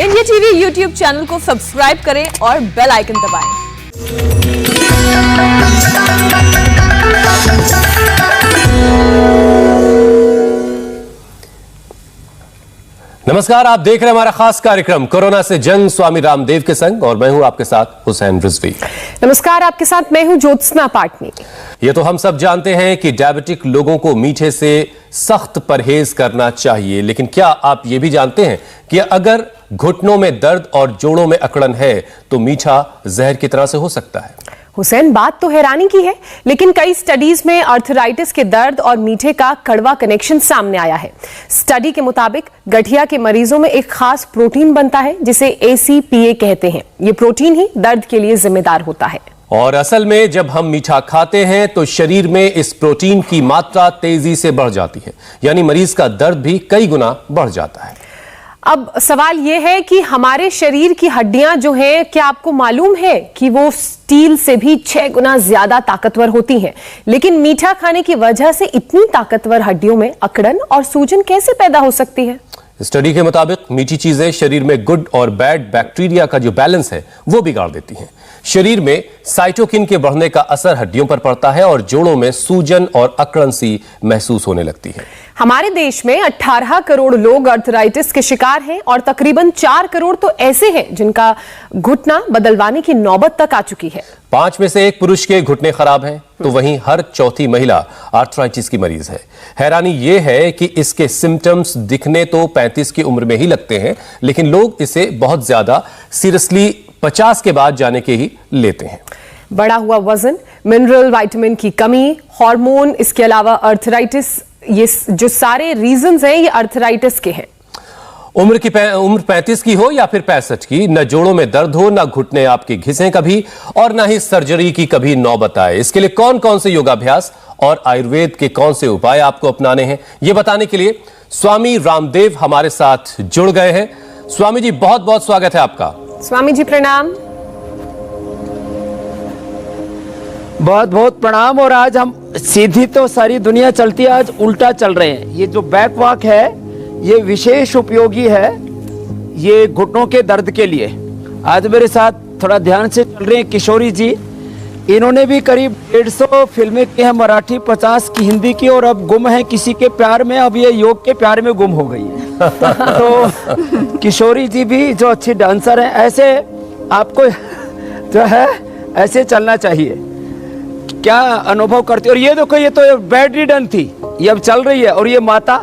India TV YouTube channel को subscribe करें और बेल आइकन दबाएं। नमस्कार, आप देख रहे हैं हमारा खास कार्यक्रम कोरोना से जंग स्वामी रामदेव के संग, और मैं हूं आपके साथ हुसैन रिजवी। नमस्कार, आपके साथ मैं हूं ज्योत्सना पाटनी। ये तो हम सब जानते हैं कि डायबिटिक लोगों को मीठे से सख्त परहेज करना चाहिए, लेकिन क्या आप ये भी जानते हैं कि अगर घुटनों में दर्द और जोड़ों में अकड़न है तो मीठा जहर की तरह से हो सकता है। हुसैन, बात तो हैरानी की है, लेकिन कई स्टडीज में अर्थराइटिस के दर्द और मीठे का कड़वा कनेक्शन सामने आया है। स्टडी के मुताबिक गठिया के मरीजों में एक खास प्रोटीन बनता है जिसे ACPA कहते हैं। ये प्रोटीन ही दर्द के लिए जिम्मेदार होता है। और असल में जब हम मीठा खाते हैं तो शरीर में इस प्रोटीन की मात्रा तेजी से बढ़ जाती है, यानी मरीज का दर्द भी कई गुना बढ़ जाता है। अब सवाल यह है कि हमारे शरीर की हड्डियां जो हैं, क्या आपको मालूम है कि वो स्टील से भी 6 गुना ज्यादा ताकतवर होती हैं? लेकिन मीठा खाने की वजह से इतनी ताकतवर हड्डियों में अकड़न और सूजन कैसे पैदा हो सकती है? स्टडी के मुताबिक मीठी चीजें शरीर में गुड और बैड बैक्टीरिया का जो बैलेंस है वो बिगाड़ देती हैं। शरीर में साइटोकिन के बढ़ने का असर हड्डियों पर पड़ता है और जोड़ों में सूजन और अकड़न सी महसूस होने लगती है। हमारे देश में 18 करोड़ लोग अर्थराइटिस के शिकार हैं और तकरीबन 4 करोड़ तो ऐसे हैं जिनका घुटना बदलवाने की नौबत तक आ चुकी है। 5 में से 1 पुरुष के घुटने खराब हैं, तो वहीं हर चौथी महिला आर्थराइटिस की मरीज है। हैरानी यह है कि इसके सिम्टम्स दिखने तो 35 की उम्र में ही लगते हैं, लेकिन लोग इसे बहुत ज्यादा सीरियसली 50 के बाद जाने के ही लेते हैं। बढ़ा हुआ वजन, मिनरल विटामिन की कमी, हार्मोन, इसके अलावा अर्थराइटिस, ये जो सारे रीजंस हैं ये अर्थराइटिस के हैं। उम्र 35 की हो या फिर 65 की, न जोड़ों में दर्द हो, न घुटने आपके घिसें कभी, और न ही सर्जरी की कभी नौबत आए। इसके लिए कौन कौन से योगाभ्यास और आयुर्वेद के कौन से उपाय आपको अपनाने हैं, ये बताने के लिए स्वामी रामदेव हमारे साथ जुड़ गए हैं। स्वामी जी, बहुत बहुत स्वागत है आपका। स्वामी जी प्रणाम। बहुत बहुत प्रणाम। और आज हम सीधी तो सारी दुनिया चलती है, आज उल्टा चल रहे हैं। ये जो बैक वॉक है ये विशेष उपयोगी है ये घुटनों के दर्द के लिए। आज मेरे साथ थोड़ा ध्यान से चल रहे हैं किशोरी जी। इन्होंने भी करीब 150 फिल्में की हैं, मराठी, 50 की हिंदी की, और अब गुम है किसी के प्यार में, अब ये योग के प्यार में गुम हो गई है। तो किशोरी जी भी जो अच्छी डांसर हैं, ऐसे आपको जो है ऐसे चलना चाहिए। क्या अनुभव करती? और ये देखो, ये तो बेड रिडन थी, ये अब चल रही है, और ये माता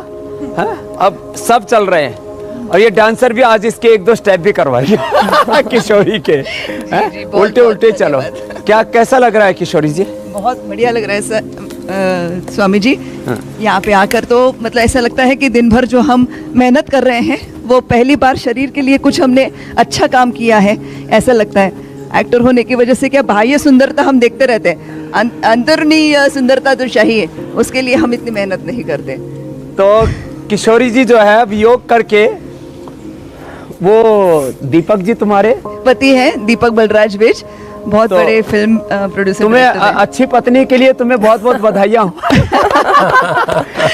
है, अब सब चल रहे हैं। और ये डांसर भी आज इसके 1-2 स्टेप भी करवाएंगे किशोरी के। उल्टे उल्टे चलो। क्या कैसा लग रहा है किशोरी जी? बहुत बढ़िया लग रहा है सर। स्वामी जी, यहाँ पे आकर तो मतलब ऐसा लगता है कि दिन भर जो हम मेहनत कर रहे हैं वो पहली बार शरीर के लिए कुछ हमने अच्छा काम किया है, ऐसा लगता है। एक्टर होने की वजह से क्या बाह्य सुंदरता हम देखते रहते हैं, अंदरूनी सुंदरता जो चाहिए उसके लिए हम इतनी मेहनत नहीं करते। तो किशोरी जी जो है अब योग करके, वो दीपक जी तुम्हारे पति हैं, दीपक बलराज बेज, बहुत तो बड़े फिल्म प्रोड्यूसर। तुम्हें अच्छी पत्नी के लिए तुम्हें बहुत बहुत बधाइयाँ।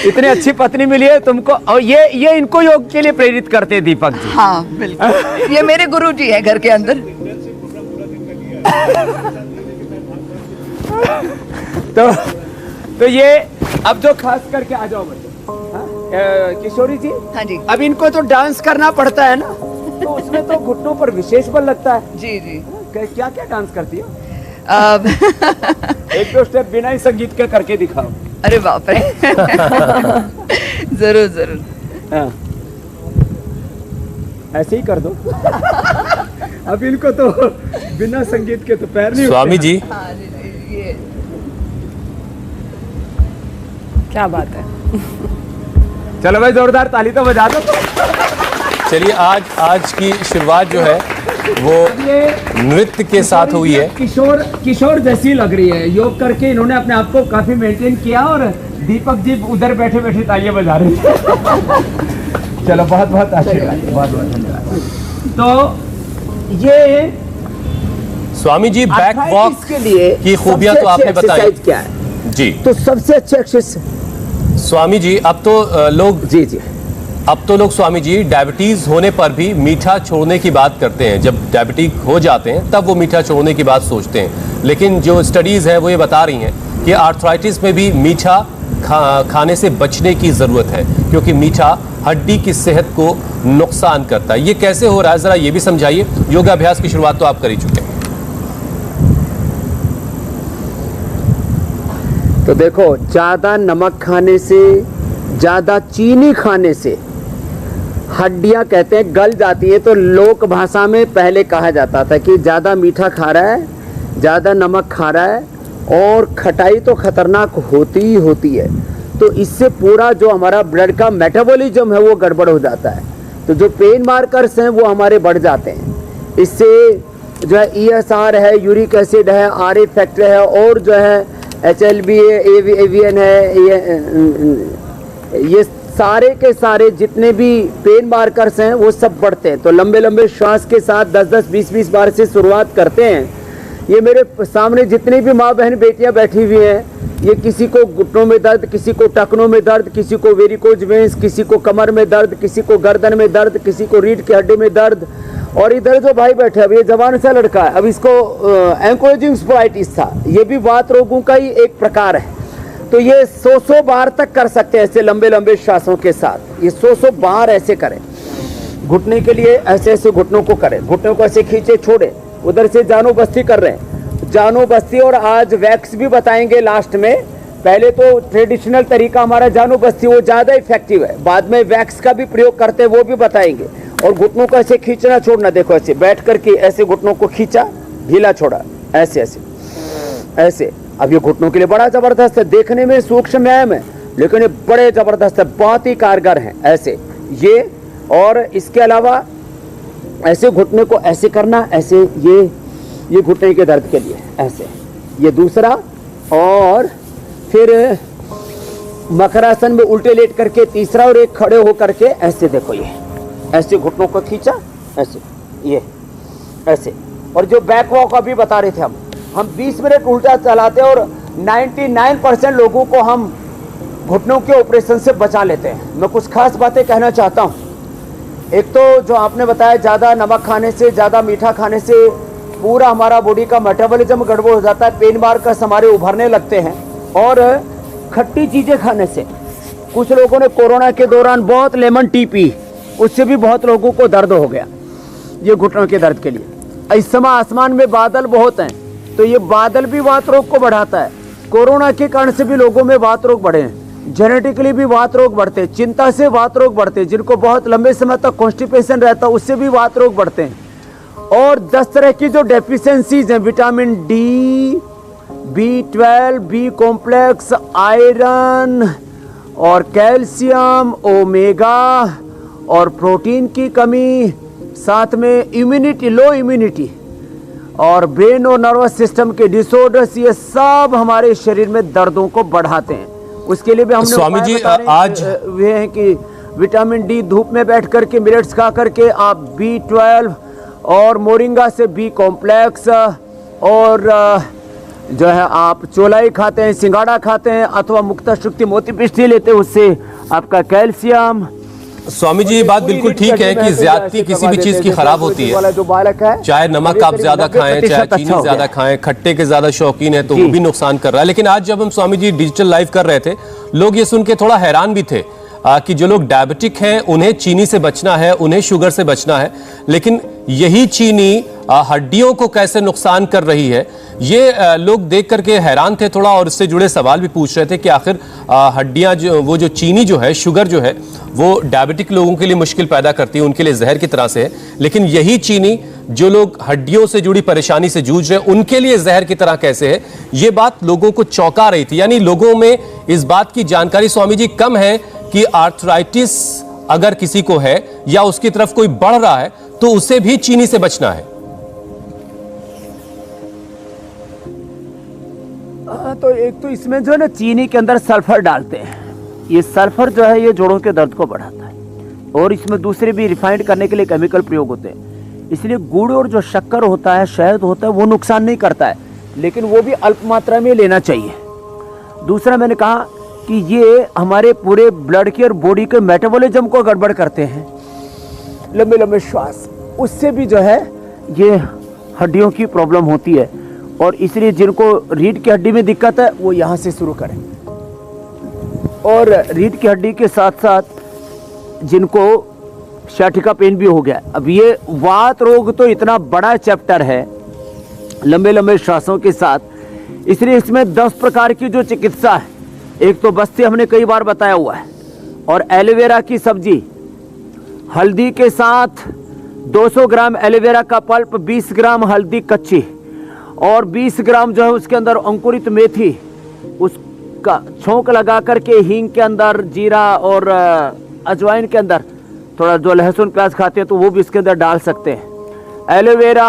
इतनी अच्छी पत्नी मिली है तुमको, और ये इनको योग के लिए प्रेरित करते हैं दीपक जी। हाँ बिल्कुल, ये मेरे गुरु जी हैं घर के अंदर। तो ये अब जो खास करके आ जाओ बच्चों, किशोरी जी। हाँ जी। अब इनको तो डांस करना पड़ता है ना, तो उसमें तो घुटनों पर विशेष बल लगता है। जी जी। क्या क्या डांस करती हो? 1-2 स्टेप बिना ही संगीत के करके दिखाओ। अरे बाप रे। जरूर जरूर। हाँ। ऐसे ही कर दो। अब इनको तो बिना संगीत के तो पैर नहीं। स्वामी जी, हाँ जी जी, ये क्या बात है। चलो भाई, जोरदार ताली तो बजा दो। चलिए आज की शुरुआत जो है वो नृत्य के साथ हुई है। किशोर जैसी लग रही है। योग करके इन्होंने अपने आप को काफी मेंटेन किया, और दीपक जी उधर बैठे बैठे तालियां बजा रहे हैं। चलो, बहुत बहुत आशीर्वाद, बहुत बहुत धन्यवाद। तो ये स्वामी जी, बैक वॉक के लिए की खूबियां तो आपने बताई क्या है जी। तो सबसे अच्छे एक्सरसाइज स्वामी जी, अब तो लोग जी जी अब तो लोग स्वामी जी डायबिटीज होने पर भी मीठा छोड़ने की बात करते हैं। जब डायबिटिक हो जाते हैं तब वो मीठा छोड़ने की बात सोचते हैं, लेकिन जो स्टडीज हैं वो ये बता रही हैं कि आर्थराइटिस में भी मीठा खाने से बचने की ज़रूरत है, क्योंकि मीठा हड्डी की सेहत को नुकसान करता है। ये कैसे हो रहा है, ज़रा ये भी समझाइए। योगाभ्यास की शुरुआत तो आप कर ही चुके हैं। तो देखो, ज़्यादा नमक खाने से, ज़्यादा चीनी खाने से हड्डियां कहते हैं गल जाती है। तो लोक भाषा में पहले कहा जाता था कि ज़्यादा मीठा खा रहा है, ज़्यादा नमक खा रहा है, और खटाई तो खतरनाक होती ही होती है। तो इससे पूरा जो हमारा ब्लड का मेटाबॉलिज्म है वो गड़बड़ हो जाता है। तो जो पेन मार्कर्स हैं वो हमारे बढ़ जाते हैं। इससे जो है ESR है, यूरिक एसिड है, RH फैक्टर है, और जो है HLB AVN है, ये सारे के सारे जितने भी पेन मार्कर्स हैं वो सब बढ़ते हैं। तो लंबे लंबे श्वास के साथ 10-10, 20-20 बार से शुरुआत करते हैं। ये मेरे सामने जितनी भी माँ बहन बेटियां बैठी हुई हैं, ये किसी को घुटनों में दर्द, किसी को टखनों में दर्द, किसी को वेरिकोज वेन्स, किसी को कमर में दर्द, किसी को गर्दन में दर्द, किसी को रीढ़ की हड्डी में दर्द। और इधर जो भाई बैठे, अब ये जवान सा लड़का है, अब इसको एंकोलॉजिंग स्पोराइटिस था। ये भी वात रोगों का ही एक प्रकार है। तो ये 100 बार तक कर सकते हैं ऐसे लंबे लंबे श्वासों के साथ। ये 100 बार ऐसे करें। घुटने के लिए ऐसे ऐसे घुटनों को करें, घुटनों को ऐसे खींचे छोड़े। उधर से जानो बस्ती कर रहे हैं, जानो बस्ती, और आज वैक्स भी बताएंगे लास्ट में। पहले तो ट्रेडिशनल तरीका हमारा जानो बस्ती, वो ज़्यादा इफेक्टिव है। बाद में वैक्स का भी प्रयोग करते हैं, वो भी बताएंगे। और घुटनों को ऐसे खींचना छोड़ना, देखो ऐसे बैठ करके ऐसे घुटनों को खींचा, ढीला छोड़ा, ऐसे ऐसे ऐसे। अब ये घुटनों के लिए बड़ा ज़बरदस्त है, देखने में सूक्ष्म व्यायाम है, लेकिन ये बड़े ज़बरदस्त है, बहुत ही कारगर हैं ऐसे ये। और इसके अलावा ऐसे घुटने को ऐसे करना, ऐसे ये घुटने के दर्द के लिए ऐसे, ये दूसरा। और फिर मकरासन में उल्टे लेट करके तीसरा, और एक खड़े हो करके ऐसे, देखो ये ऐसे घुटनों को खींचा, ऐसे ये ऐसे। और जो बैक वॉक अभी बता रहे थे हम 20 मिनट उल्टा चलाते हैं, और 99% लोगों को हम घुटनों के ऑपरेशन से बचा लेते हैं। मैं कुछ खास बातें कहना चाहता हूँ। एक तो जो आपने बताया, ज़्यादा नमक खाने से, ज़्यादा मीठा खाने से पूरा हमारा बॉडी का मेटाबॉलिज्म गड़बड़ हो जाता है, पेन मार्कर्स हमारे उभरने लगते हैं। और खट्टी चीज़ें खाने से, कुछ लोगों ने कोरोना के दौरान बहुत लेमन टी पी, उससे भी बहुत लोगों को दर्द हो गया, ये घुटनों के दर्द के लिए। इस समय आसमान में बादल बहुत हैं, तो ये बादल भी वात रोग को बढ़ाता है। कोरोना के कारण से भी लोगों में वात रोग बढ़े हैं, जेनेटिकली भी वात रोग बढ़ते हैं, चिंता से वात रोग बढ़ते हैं, जिनको बहुत लंबे समय तक कॉन्स्टिपेशन रहता है उससे भी वात रोग बढ़ते हैं। और 10 तरह की जो डेफिशिएंसीज हैं, vitamin D, B12, B complex, iron और कैल्शियम, ओमेगा और प्रोटीन की कमी, साथ में इम्यूनिटी, लो इम्यूनिटी और ब्रेन और नर्वस सिस्टम के डिसऑर्डर्स, ये सब हमारे शरीर में दर्दों को बढ़ाते हैं। उसके लिए भी हमने स्वामी जी आज वे हैं कि विटामिन D धूप में बैठ करके मिलेट्स खा करके आप B12 और मोरिंगा से B कॉम्प्लेक्स, और जो है आप चोलाई खाते हैं, सिंगाड़ा खाते हैं, अथवा मुक्ता शुक्ति मोती पिष्टी लेते हैं, उससे आपका कैल्शियम। स्वामी जी ये बात बिल्कुल ठीक है कि ज्यादती किसी भी चीज की खराब होती है। जो बालक है, चाहे नमक आप ज्यादा खाएं, चाहे चीनी ज्यादा खाएं, खट्टे के ज्यादा शौकीन है तो वो भी नुकसान कर रहा है। लेकिन आज जब हम स्वामी जी डिजिटल लाइव कर रहे थे, लोग ये सुन के थोड़ा हैरान भी थे कि जो लोग डायबिटिक हैं उन्हें चीनी से बचना है, उन्हें शुगर से बचना है, लेकिन यही चीनी हड्डियों को कैसे नुकसान कर रही है, ये लोग देख करके हैरान थे थोड़ा। और इससे जुड़े सवाल भी पूछ रहे थे कि आखिर हड्डियां वो जो चीनी जो है, शुगर जो है, वो डायबिटिक लोगों के लिए मुश्किल पैदा करती है, उनके लिए जहर की तरह से है, लेकिन यही चीनी जो लोग हड्डियों से जुड़ी परेशानी से जूझ रहे हैं उनके लिए जहर की तरह कैसे है। ये बात लोगों को चौंका रही थी। यानी लोगों में इस बात की जानकारी स्वामी जी कम है कि आर्थराइटिस अगर किसी को है या उसकी तरफ कोई बढ़ रहा है तो उसे भी चीनी से बचना है। तो एक तो इसमें जो है ना, चीनी के अंदर सल्फर डालते हैं। ये सल्फर जो है ये जोड़ों के दर्द को बढ़ाता है, और इसमें दूसरे भी रिफाइंड करने के लिए केमिकल प्रयोग होते हैं। इसलिए गुड़ और जो शक्कर होता है, शहद होता है, वो नुकसान नहीं करता है, लेकिन वो भी अल्प मात्रा में लेना चाहिए। दूसरा मैंने कहा कि ये हमारे पूरे ब्लड के और बॉडी के मेटाबॉलिज्म को गड़बड़ करते हैं। लंबे लंबे श्वास, उससे भी जो है ये हड्डियों की प्रॉब्लम होती है। और इसलिए जिनको रीढ़ की हड्डी में दिक्कत है वो यहाँ से शुरू करें। और रीढ़ की हड्डी के साथ साथ जिनको शाटिका पेन भी हो गया। अब ये वात रोग तो इतना बड़ा चैप्टर है लंबे लंबे श्वासों के साथ, इसलिए इसमें 10 प्रकार की जो चिकित्सा है। एक तो बस्ती हमने कई बार बताया हुआ है, और एलोवेरा की सब्जी, हल्दी के साथ 200 ग्राम एलोवेरा का पल्प, 20 ग्राम हल्दी कच्ची और 20 ग्राम जो है उसके अंदर अंकुरित मेथी, उसका छोंक लगा करके हींग के अंदर, जीरा और अजवाइन के अंदर थोड़ा, जो लहसुन प्याज खाते हैं तो वो भी इसके अंदर डाल सकते हैं। एलोवेरा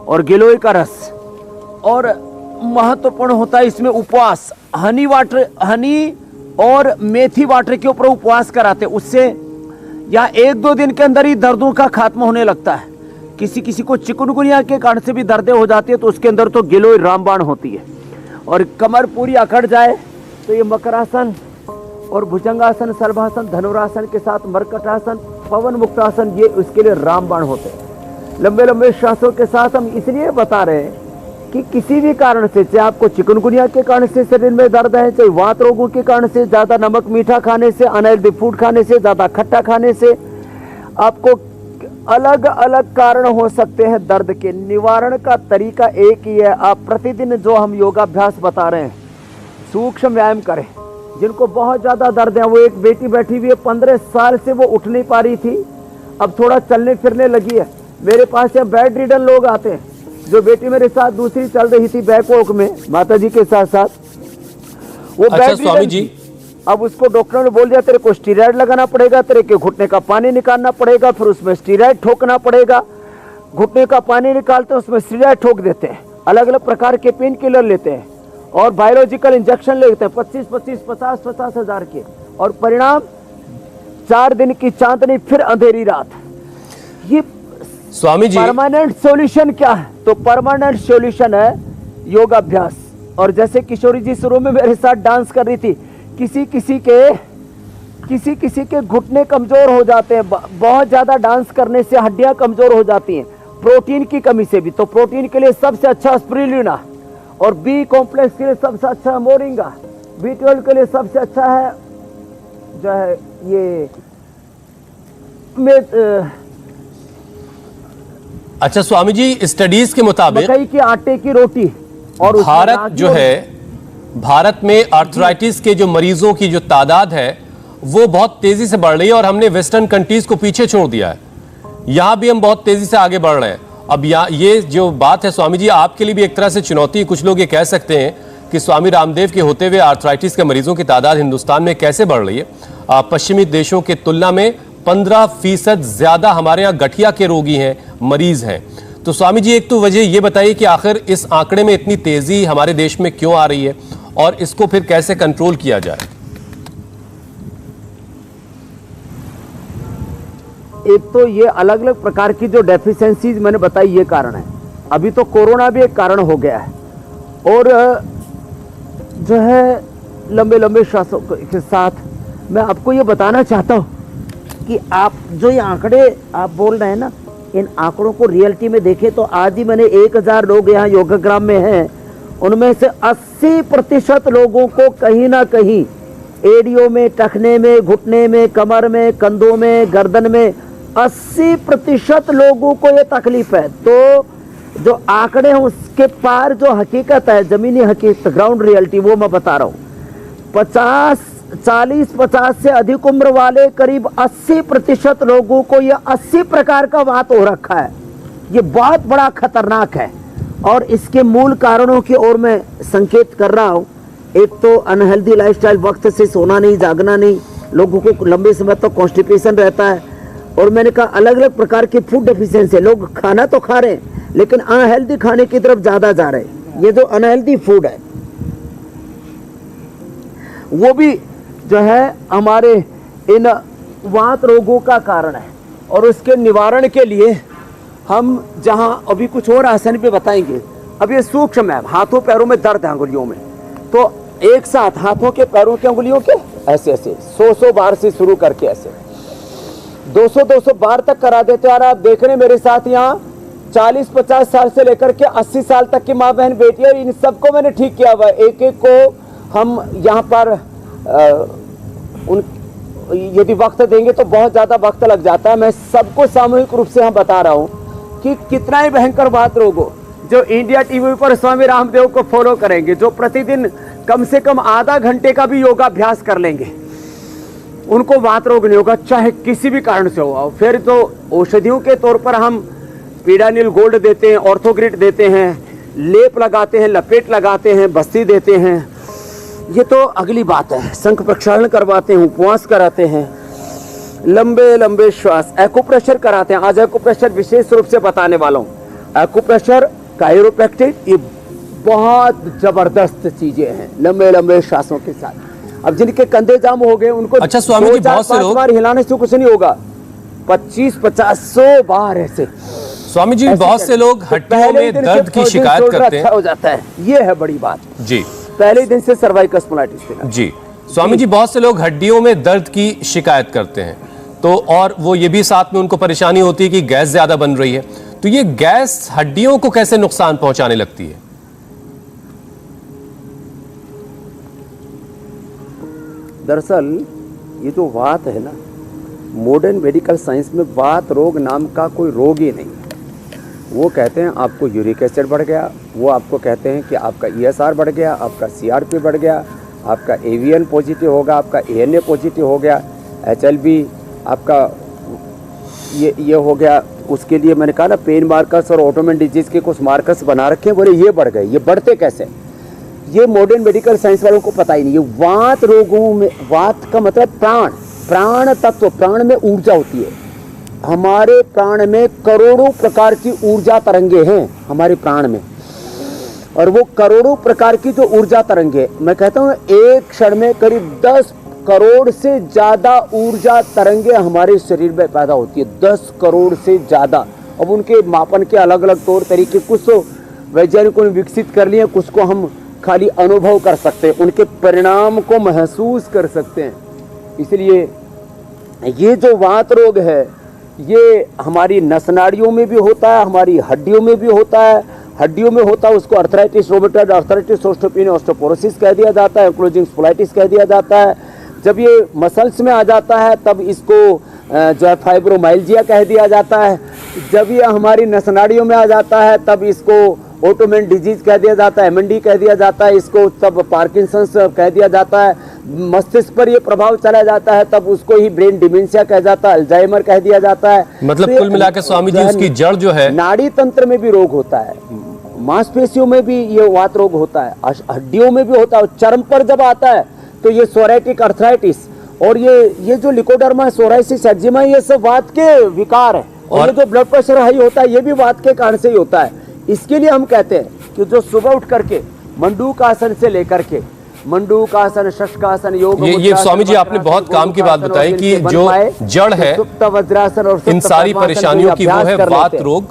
और गिलोय का रस। और महत्वपूर्ण होता है इसमें उपवास, हनी वाटर, हनी और मेथी वाटर के ऊपर उपवास कराते हैं। उससे या 1-2 दिन के अंदर ही दर्दों का खात्मा होने लगता है। किसी किसी को चिकनगुनिया के कारण से भी दर्दें हो जाती है तो उसके अंदर तो गिलोय रामबाण होती है। और कमर पूरी अकड़ जाए तो ये मकरासन और भुजंगासन, सर्वासन, धनुरासन के साथ मरकटासन, पवन मुक्तासन, ये उसके लिए रामबाण होते हैं। लंबे लंबे श्वासों के साथ हम इसलिए बता रहे हैं कि किसी भी कारण से, चाहे आपको चिकनगुनिया के कारण से शरीर में दर्द है, चाहे वात रोगों के कारण से, ज़्यादा नमक मीठा खाने से, अनहेल्दी फूड खाने से, ज़्यादा खट्टा खाने से, आपको अलग अलग कारण हो सकते हैं दर्द के। निवारण का तरीका एक ही है। आप प्रतिदिन जो हम योगाभ्यास बता रहे हैं, सूक्ष्म व्यायाम करें। जिनको बहुत ज़्यादा दर्द है, वो एक बेटी बैठी हुई है, 15 साल से वो उठ नहीं पा रही थी, अब थोड़ा चलने फिरने लगी है। मेरे पास यहाँ बेड रिडन लोग आते हैं। जो बेटी मेरे साथ दूसरी चल रही थी बैक वॉक में माता जी के साथ साथ, वो अच्छा स्वामी जी, अब उसको डॉक्टर ने बोल दिया तेरे को स्टीरॉयड लगाना पड़ेगा, तेरे के घुटने का पानी निकालना पड़ेगा, फिर उसमें स्टीरॉयड ठोकना पड़ेगा। घुटने का पानी निकालते हैं, उसमें स्टीरॉयड ठोक देते हैं। अलग अलग प्रकार के पेन किलर लेते हैं और बायोलॉजिकल इंजेक्शन लेते हैं 50 हज़ार के। और परिणाम 4 दिन की चांदनी, फिर अंधेरी रात। ये स्वामी जी, परमानेंट सॉल्यूशन क्या है? तो परमानेंट सॉल्यूशन है योगाभ्यास। और जैसे किशोरी जी शुरू में मेरे साथ डांस कर रही थी, किसी किसी के घुटने कमजोर हो जाते हैं, बहुत ज्यादा डांस करने से हड्डियां कमजोर हो जाती हैं, प्रोटीन की कमी से भी। तो प्रोटीन के लिए सबसे अच्छा स्पिरुलिना, और बी कॉम्प्लेक्स के लिए सबसे अच्छा मोरिंगा, B12 के लिए सबसे अच्छा है जो है ये अच्छा स्वामी जी, स्टडीज के मुताबिक मकई के आटे की रोटी और भारत जो है, भारत में आर्थराइटिस के जो मरीजों की जो तादाद है वो बहुत तेजी से बढ़ रही है, और हमने वेस्टर्न कंट्रीज को पीछे छोड़ दिया है। यहां भी हम बहुत तेजी से आगे बढ़ रहे हैं। अब ये जो बात है स्वामी जी, आपके लिए भी एक तरह से चुनौती है। कुछ लोग ये कह सकते हैं कि स्वामी रामदेव के होते हुए आर्थराइटिस के मरीजों की तादाद हिंदुस्तान में कैसे बढ़ रही है। पश्चिमी देशों के तुलना में 15% ज्यादा हमारे यहाँ गठिया के रोगी हैं, मरीज हैं। तो स्वामी जी, एक तो वजह ये बताइए कि आखिर इस आंकड़े में इतनी तेजी हमारे देश में क्यों आ रही है, और इसको फिर कैसे कंट्रोल किया जाए। एक तो ये अलग अलग प्रकार की जो डेफिशिएंसीज मैंने बताई, ये कारण है। अभी तो कोरोना भी एक कारण हो गया है। और जो है लंबे लंबे श्वासों के साथ मैं आपको ये बताना चाहता हूँ कि आप जो ये आंकड़े आप बोल रहे हैं ना, इन आंकड़ों को रियलिटी में देखें तो आज ही मैंने 1000 लोग यहाँ योगाग्राम में हैं, उनमें से 80% लोगों को कहीं ना कहीं एड़ियों में, टखने में, घुटने में, कमर में, कंधों में, गर्दन में 80% लोगों को ये तकलीफ है। तो जो आंकड़े हैं उसके पार जो हकीकत है, जमीनी हकीकत, ग्राउंड रियलिटी, वो मैं बता रहा हूँ। 40-50 से अधिक उम्र वाले करीब 80% लोगों को ये 80 प्रकार का वात हो रखा है। ये बहुत बड़ा खतरनाक है। और इसके मूल कारणों की ओर मैं संकेत कर रहा हूँ। एक तो अनहेल्दी लाइफस्टाइल, वक्त से सोना नहीं, जागना नहीं, लोगों को लंबे समय तक कॉन्स्टिपेशन रहता है। और मैंने कहा अलग अलग प्रकार की फूड डेफिशिएंसी, लोग खाना तो खा रहे हैं लेकिन अनहेल्दी खाने की तरफ ज्यादा जा रहे हैं। ये जो अनहेल्दी फूड है वो भी जो है हमारे इन वात रोगों का कारण है। और उसके निवारण के लिए हम जहां अभी कुछ और आसन पे बताएंगे। अब ये सूक्ष्म है, हाथों पैरों में दर्द है, अंगुलियों में, तो एक साथ हाथों के पैरों के उंगलियों के ऐसे ऐसे 100 बार से शुरू करके ऐसे 200 बार तक करा देते। और आप देख रहे हैं मेरे साथ यहाँ 40-50 साल से लेकर के 80 साल तक की माँ बहन बेटी है, इन सबको मैंने ठीक किया हुआ है। एक एक को हम यहाँ पर यदि वक्त देंगे तो बहुत ज़्यादा वक्त लग जाता है। मैं सबको सामूहिक रूप से यहाँ बता रहा हूँ कि कितना ही भयंकर बात रोग हो, जो इंडिया टीवी पर स्वामी रामदेव को फॉलो करेंगे, जो प्रतिदिन कम से कम आधा घंटे का भी योगाभ्यास कर लेंगे, उनको वात रोग नहीं होगा, चाहे किसी भी कारण से हो। फिर तो औषधियों के तौर पर हम पीडानिल गोल्ड देते हैं, ऑर्थोग्रिड देते हैं, लेप लगाते हैं, लपेट लगाते हैं, बस्ती देते हैं, ये तो अगली बात है। शंख प्रक्षालन करवाते हैं, उपवास कराते हैं, लंबे लंबे श्वास, एक्यूप्रेशर कराते हैं। आज एक्यूप्रेशर विशेष रूप से बताने वाला हूँ। एक्यूप्रेशर, कायरोप्रैक्टिक, ये बहुत जबरदस्त चीजें हैं, लंबे लंबे श्वासों के साथ। अब जिनके कंधे जाम हो गए उनको अच्छा स्वामी जी, बहुत से लोग बार हिलाने से कुछ नहीं होगा, 25-50 बार ऐसे। स्वामी जी, बहुत से लोग हड्डियों में दर्द की शिकायत करते हैं, अच्छा हो जाता है, ये है बड़ी बात जी। पहले ही दिन से सर्वाइकल स्पॉन्डिलाइटिस जी स्वामी जी, बहुत से लोग हड्डियों में दर्द की शिकायत करते हैं, तो और वो ये भी साथ में उनको परेशानी होती है कि गैस ज्यादा बन रही है, तो ये गैस हड्डियों को कैसे नुकसान पहुंचाने लगती है? दरअसल ये जो वात है ना, मॉडर्न मेडिकल साइंस में वात रोग नाम का कोई रोग ही नहीं। वो कहते हैं आपको यूरिक एसिड बढ़ गया, वो आपको कहते हैं कि आपका ESR बढ़ गया, आपका CRP बढ़ गया, आपका AVN पॉजिटिव होगा, आपका ANA पॉजिटिव हो गया, HLB आपका ये हो गया। उसके लिए मैंने कहा ना, पेन मार्कर्स और ऑटोइम्यून डिजीज के कुछ मार्कर्स बना रखे हैं, बोले ये बढ़ गए। ये बढ़ते कैसे? ये मॉडर्न मेडिकल साइंस वालों को पता ही नहीं। ये वात रोगों में, वात का मतलब प्राण, प्राण तत्व, प्राण में ऊर्जा होती है। हमारे प्राण में करोड़ों प्रकार की ऊर्जा तरंगे हैं हमारे प्राण में, और वो करोड़ों प्रकार की जो ऊर्जा तरंगे, मैं कहता हूँ एक क्षण में करीब 10 करोड़ से ज्यादा ऊर्जा तरंगे हमारे शरीर में पैदा होती है, 10 करोड़ से ज्यादा। अब उनके मापन के अलग अलग तौर तरीके, कुछ तो वैज्ञानिकों ने विकसित कर लिए, कुछ को हम खाली अनुभव कर सकते हैं, उनके परिणाम को महसूस कर सकते हैं। इसलिए ये जो वात रोग है, ये हमारी नस नाड़ियों में भी होता है, हमारी हड्डियों में भी होता है। हड्डियों में होता है उसको अर्थराइटिस रोमेटॉइड अर्थराइटिस, ओस्टियोपेनिया ऑस्टियोपोरोसिस कह दिया जाता है, एंक्लोजिंग स्पोलाइटिस कह दिया जाता है। जब ये मसल्स में आ जाता है तब इसको जो है फाइब्रोमाइल्जिया कह दिया जाता है। जब ये हमारी नस नाड़ियों में आ जाता है तब इसको ऑटोइम्यून डिजीज कह दिया जाता है, MND कह दिया जाता है, इसको तब पार्किंसंस कह दिया जाता है। मस्तिष्क पर ये प्रभाव चला जाता है तब उसको ही ब्रेन डिमेंशिया कह जाता है, अल्जाइमर कह दिया जाता है। मतलब कुल मिलाकर स्वामी जी उसकी जड़ जो है, नाड़ी तंत्र में भी रोग होता है, मांसपेशियों में भी ये वात रोग होता है, हड्डियों में भी होता है। चर्म पर जब आता है तो ये सोराइटिक अर्थराइटिस और ये जो लिकोडर्मा, सोराइसिस, एक्जिमा, ये सब वात के विकार है। और ये जो ब्लड प्रेशर हाई होता है ये भी वात के कारण से ही होता है। इसके लिए हम कहते हैं कि जो सुबह उठ करके मंडूकासन से लेकर के मंडूकासन, शशकासन, योग, ये स्वामी जी आपने बहुत काम की बात बताई कि जो जड़ है वज्रासन और इन सारी परेशानियों की, वो है वात रोग,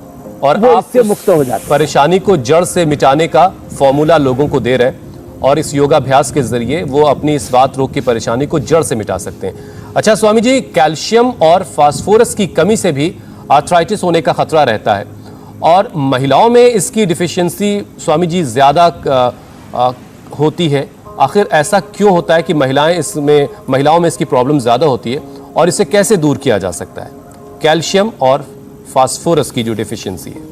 और आप इससे मुक्त हो जाते हैं। परेशानी को जड़ से मिटाने का फॉर्मूला लोगों को दे रहे हैं, और इस योगाभ्यास के जरिए वो अपनी इस वात रोग की परेशानी को जड़ से मिटा सकते हैं। अच्छा स्वामी जी, कैल्शियम और फास्फोरस की कमी से भी आर्थराइटिस होने का खतरा रहता है, और महिलाओं में इसकी डिफिशियंसी स्वामी जी ज़्यादा होती है। आखिर ऐसा क्यों होता है कि महिलाओं में इसकी प्रॉब्लम ज़्यादा होती है, और इसे कैसे दूर किया जा सकता है, कैल्शियम और फास्फोरस की जो डिफिशियंसी है?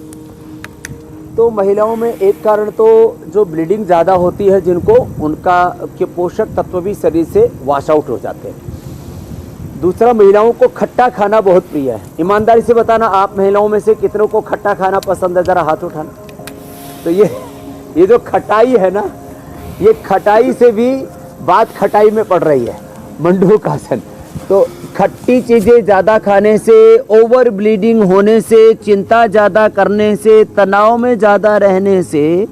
तो महिलाओं में एक कारण तो जो ब्लीडिंग ज़्यादा होती है, जिनको उनका के पोषक तत्व भी शरीर से वॉश आउट हो जाते हैं। दूसरा, महिलाओं को खट्टा खाना बहुत प्रिय है। ईमानदारी से बताना, आप महिलाओं में से कितनों को खट्टा खाना पसंद है? ज़रा हाथ उठाना। तो ये जो खटाई है ना, ये खटाई से भी बात खटाई में पड़ रही है, मंडूकासन। तो खट्टी चीज़ें ज़्यादा खाने से, ओवर ब्लीडिंग होने से, चिंता ज़्यादा करने से, तनाव में ज़्यादा रहने से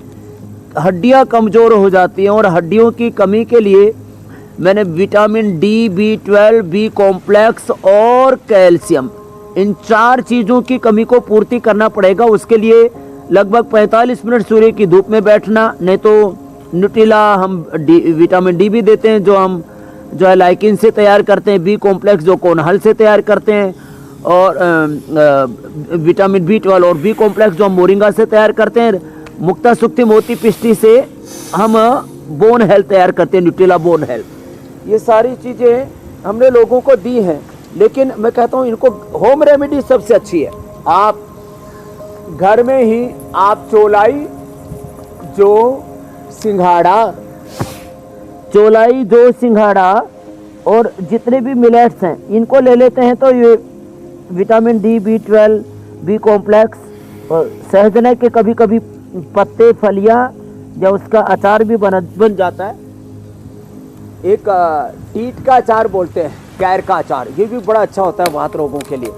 हड्डियाँ कमज़ोर हो जाती हैं। और हड्डियों की कमी के लिए मैंने vitamin D, B12, B complex और कैल्शियम, इन 4 चीज़ों की कमी को पूर्ति करना पड़ेगा। उसके लिए लगभग 45 मिनट सूर्य की धूप में बैठना, नहीं तो न्यूट्रिला हम विटामिन डी भी देते हैं, जो है लाइकिन से तैयार करते हैं, बी कॉम्प्लेक्स जो कोनहल से तैयार करते हैं, और विटामिन B12 और बी कॉम्प्लेक्स जो हम मोरिंगा से तैयार करते हैं, मुक्ता सुक्ति मोती पिष्टी से हम बोन हेल्थ तैयार करते हैं, न्यूट्रिला बोन हेल्थ। ये सारी चीज़ें हमने लोगों को दी हैं, लेकिन मैं कहता हूँ इनको होम रेमेडी सबसे अच्छी है। आप घर में ही आप चौलाई जो सिंघाड़ा और जितने भी मिलेट्स हैं इनको ले लेते हैं तो ये vitamin D, B12, B complex और सहजन के कभी कभी पत्ते, फलियां या उसका अचार भी बन जाता है। एक टीट का अचार बोलते हैं, कैर का अचार, ये भी बड़ा अच्छा होता है वात रोगों के लिए।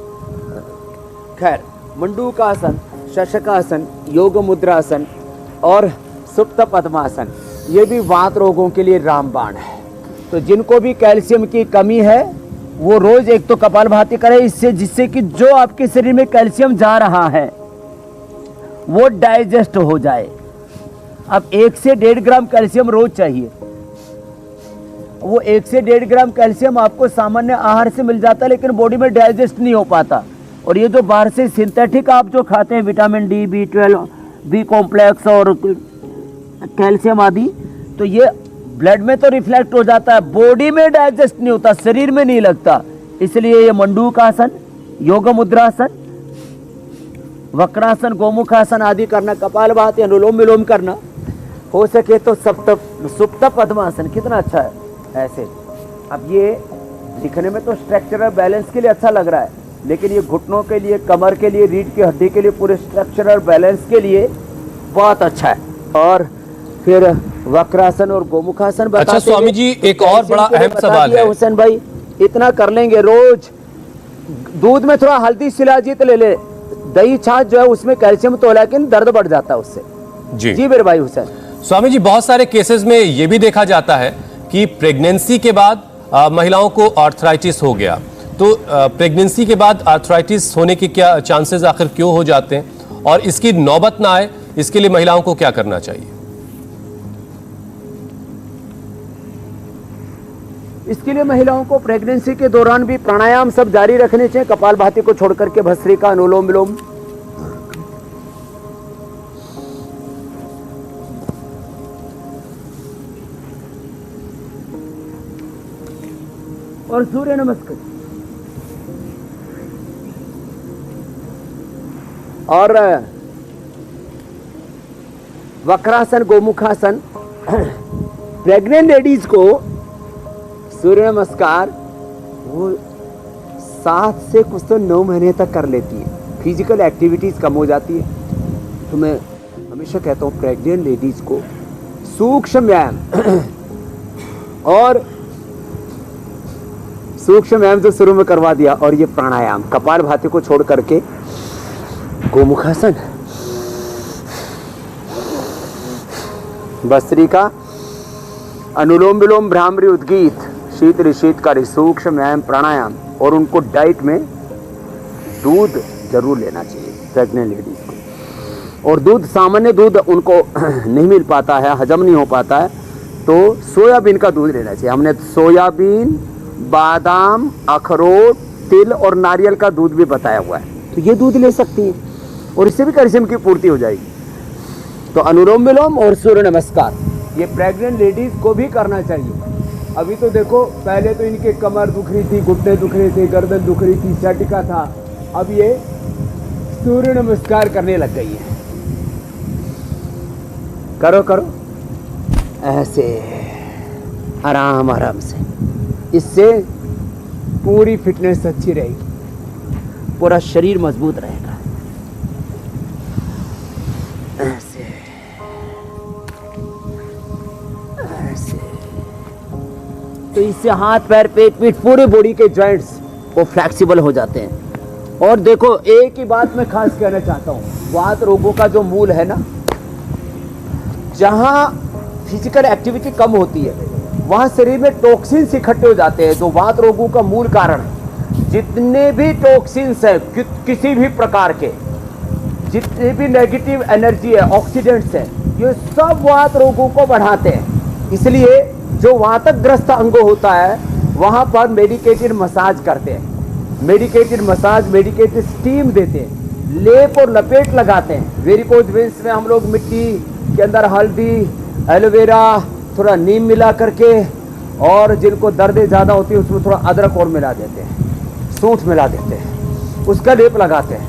खैर, मंडूकासन, शशकासन, योग मुद्रासन और सुप्त पद्मासन, ये भी वात रोगों के लिए रामबाण है। तो जिनको भी कैल्शियम की कमी है वो रोज एक तो कपालभाति करें, इससे जिससे कि जो आपके शरीर में कैल्शियम जा रहा है वो डाइजेस्ट हो जाए। अब 1 से 1.5 ग्राम कैल्शियम रोज चाहिए। वो 1 से 1.5 ग्राम कैल्शियम आपको सामान्य आहार से मिल जाता है, लेकिन बॉडी में डाइजेस्ट नहीं हो पाता। और ये जो बाहर से सिंथेटिक आप जो खाते हैं vitamin D, B12, B complex और कैल्शियम आदि, तो ये ब्लड में तो रिफ्लेक्ट हो जाता है, बॉडी में डाइजेस्ट नहीं होता, शरीर में नहीं लगता। इसलिए ये मंडूकासन, योग मुद्रासन, वक्रासन, गोमुखासन आदि करना, कपालभाति, अनुलोम विलोम करना, हो सके तो सुप्त पद्मासन, कितना अच्छा है ऐसे। अब ये दिखने में तो स्ट्रक्चरल बैलेंस के लिए अच्छा लग रहा है, लेकिन ये घुटनों के लिए, कमर के लिए, रीढ़ की हड्डी के लिए, पूरे स्ट्रक्चरल बैलेंस के लिए बहुत अच्छा है। और फिर वक्रासन और गोमुखासन बताते हैं। अच्छा स्वामी जी, एक और बड़ा अहम सवाल है हुसैन भाई, इतना कर लेंगे रोज। दूध में थोड़ा हल्दी शिलाजीत ले ले, दही छाछ जो है उसमें कैल्शियम तो, लेकिन दर्द बढ़ जाता है उससे। जी मेरे भाई हुसैन। स्वामी जी, बहुत सारे केसेस में ये भी देखा जाता है कि प्रेगनेंसी के बाद महिलाओं को आर्थराइटिस हो गया, तो प्रेगनेंसी के बाद आर्थराइटिस होने के क्या चांसेस आखिर क्यों हो जाते हैं, और इसकी नौबत ना आए इसके लिए महिलाओं को क्या करना चाहिए? इसके लिए महिलाओं को प्रेगनेंसी के दौरान भी प्राणायाम सब जारी रखने चाहिए, कपालभाति को छोड़ करके भस्त्रिका, अनुलोम विलोम। और सूर्य नमस्कार और वक्रासन, गोमुखासन। प्रेग्नेंट लेडीज को सूर्य नमस्कार वो 7 से कुछ तो 9 महीने तक कर लेती है, फिजिकल एक्टिविटीज़ कम हो जाती है। तो मैं हमेशा कहता हूँ प्रेग्नेंट लेडीज़ को सूक्ष्म व्यायाम और सूक्ष्म व्यायाम तो शुरू में करवा दिया, और ये प्राणायाम कपालभाति को छोड़ करके गोमुखासन, भस्त्रिका, अनुलोम विलोम, भ्रामरी, उद्गीत, शीत ऋषितकारी, सूक्ष्म व्यायाम, प्राणायाम, और उनको डाइट में दूध जरूर लेना चाहिए प्रेग्नेंट लेडीज को। और दूध, सामान्य दूध उनको नहीं मिल पाता है, हजम नहीं हो पाता है, तो सोयाबीन का दूध लेना चाहिए। हमने सोयाबीन, बादाम, अखरोट, तिल और नारियल का दूध भी बताया हुआ है, तो ये दूध ले सकती है और इससे भी कैल्शियम की पूर्ति हो जाएगी। तो अनुलोम विलोम और सूर्य नमस्कार ये प्रेग्नेंट लेडीज को भी करना चाहिए। अभी तो देखो, पहले तो इनके कमर दुख रही थी, घुटने दुख रहे थे, गर्दन दुख रही थी, सटिका था, अब ये सूर्य नमस्कार करने लग गई है। करो करो ऐसे आराम आराम से, इससे पूरी फिटनेस अच्छी रहेगी, पूरा शरीर मजबूत रहेगा। ऐसे ऐसे, तो इससे हाथ पैर, पेट पीठ, पूरे बॉडी के जॉइंट्स वो फ्लेक्सिबल हो जाते हैं। और देखो, एक ही बात मैं खास कहना चाहता हूँ, वात रोगों का जो मूल है ना, जहाँ फिजिकल एक्टिविटी कम होती है वहाँ शरीर में टॉक्सिन्स इकट्ठे हो जाते हैं, जो वात रोगों का मूल कारण है। जितने भी टॉक्सिन्स है किसी भी प्रकार के, जितने भी नेगेटिव एनर्जी है, ऑक्सीडेंट्स है, ये सब वात रोगों को बढ़ाते हैं। इसलिए जो वातग्रस्त अंग होता है वहां पर मेडिकेटेड मसाज करते हैं, मेडिकेटेड मसाज, मेडिकेटेड स्टीम देते हैं, लेप और लपेट लगाते हैं। वेरिकोज वेन्स में हम लोग मिट्टी के अंदर हल्दी, एलोवेरा, थोड़ा नीम मिला करके, और जिनको दर्दें ज़्यादा होती है उसमें थोड़ा अदरक और मिला देते हैं, सूंठ मिला देते हैं, उसका लेप लगाते हैं।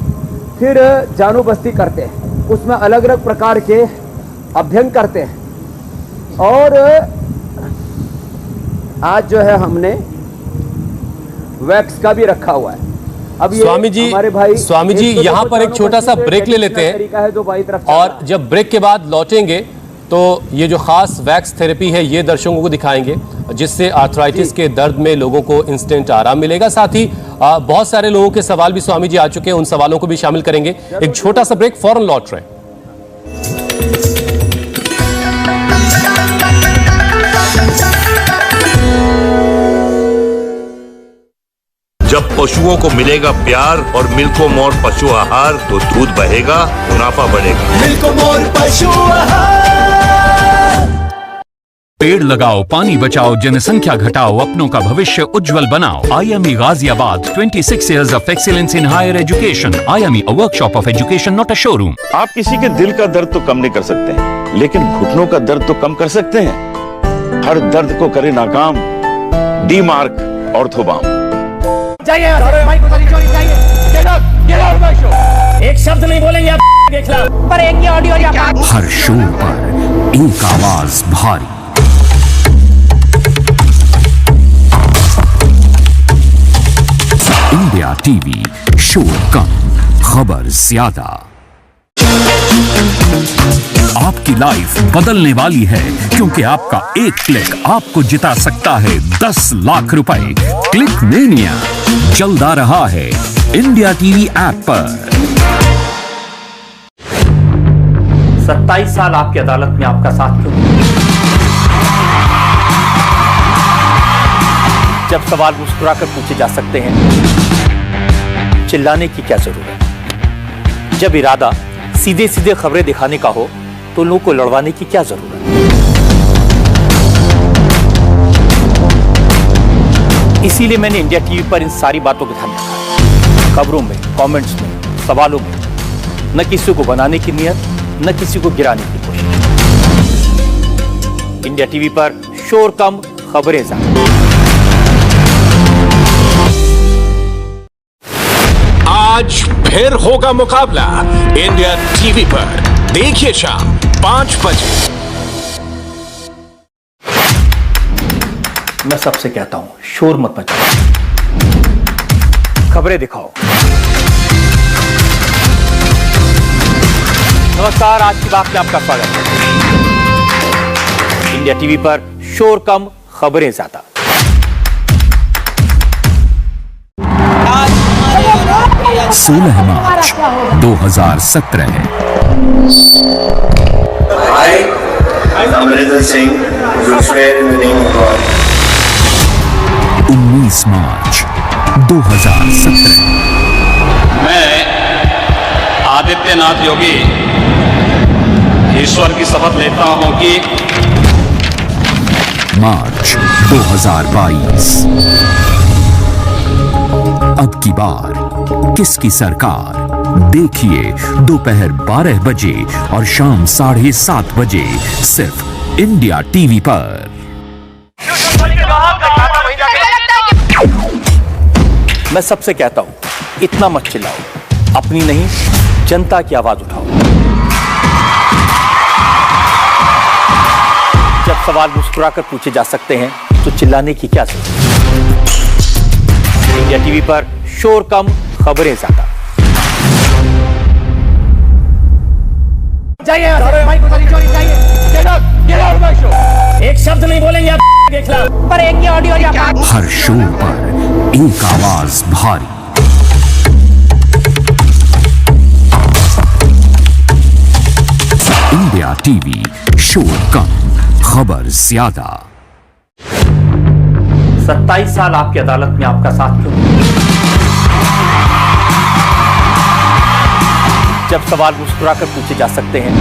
फिर जानू बस्ती करते हैं, उसमें अलग अलग प्रकार के अभ्यंग करते हैं। और आज जो है हमने वैक्स का भी रखा हुआ है। अब ये हमारे भाई स्वामी जी यहाँ पर एक छोटा सा ब्रेक ले लेते हैं, और जब ब्रेक के बाद लौटेंगे तो ये जो खास वैक्स थेरेपी है ये दर्शकों को दिखाएंगे, जिससे आर्थराइटिस के दर्द में लोगों को इंस्टेंट आराम मिलेगा। साथ ही बहुत सारे लोगों के सवाल भी स्वामी जी आ चुके हैं, उन सवालों को भी शामिल करेंगे। एक छोटा सा ब्रेक, फौरन लौट रहे हैं। जब पशुओं को मिलेगा प्यार और मिल्को मोर पशु आहार तो दूध बहेगा, मुनाफा बढ़ेगा। मिल्को मोर पशु आहार। पेड़ लगाओ, पानी बचाओ, जनसंख्या घटाओ, अपनों का भविष्य उज्जवल बनाओ। IME Ghaziabad, 26 years of excellence in higher education. IME, a workshop of education, not a showroom. आप किसी के दिल का दर्द तो कम नहीं कर सकते, लेकिन घुटनों का दर्द तो कम कर सकते हैं। हर दर्द को करे नाकाम डी मार्क ऑर्थोबाम। एक शब्द नहीं बोलेंगे आप, देख लो। पर एक ऑडियो हर शो पर एक आवाज भारी, इंडिया टीवी, शो कम खबर ज्यादा। आपकी लाइफ बदलने वाली है, क्योंकि आपका एक क्लिक आपको जिता सकता है 10 लाख रुपए। क्लिक मेनिया जल्द आ रहा है इंडिया टीवी ऐप पर। 27 साल आपकी अदालत में आपका साथ क्यों? जब सवाल मुस्कुराकर पूछे जा सकते हैं, चिल्लाने की क्या जरूरत? जब इरादा सीधे सीधे खबरें दिखाने का हो तो लोगों को लड़वाने की क्या जरूरत? इसीलिए मैंने इंडिया टीवी पर इन सारी बातों को ध्यान रखा। खबरों में, कमेंट्स में, सवालों में न किसी को बनाने की नियत, न किसी को गिराने की कोशिश। इंडिया टीवी पर शोर कम खबरें ज्यादा। आज फिर होगा मुकाबला इंडिया टीवी पर, देखिए शाम 5 बजे। मैं सबसे कहता हूं, शोर मत मचाओ, खबरें दिखाओ। नमस्कार, आज की बात में आपका स्वागत है। इंडिया टीवी पर शोर कम खबरें ज्यादा। 16 मार्च 2017 अमरिंदर सिंह, 19 मार्च 2017 मैं आदित्यनाथ योगी ईश्वर की शपथ लेता हूं कि मार्च 2022 अब की बार किसकी सरकार? देखिए दोपहर 12 बजे और शाम 7:30 बजे सिर्फ इंडिया टीवी पर। मैं सबसे कहता हूं, इतना मत चिल्लाओ, अपनी नहीं जनता की आवाज उठाओ। जब सवाल मुस्कुराकर पूछे जा सकते हैं तो चिल्लाने की क्या जरूरत? इंडिया टीवी पर शोर कम खबरें ज्यादा। एक शब्द नहीं बोलेंगे आप, देख लो। पर एक ऑडियो हर शो पर एक आवाज भारी, इंडिया टीवी, शो कम खबर ज्यादा। 27 साल आपकी अदालत में आपका साथ क्यों? जब सवाल मुस्कुराकर पूछे जा सकते हैं,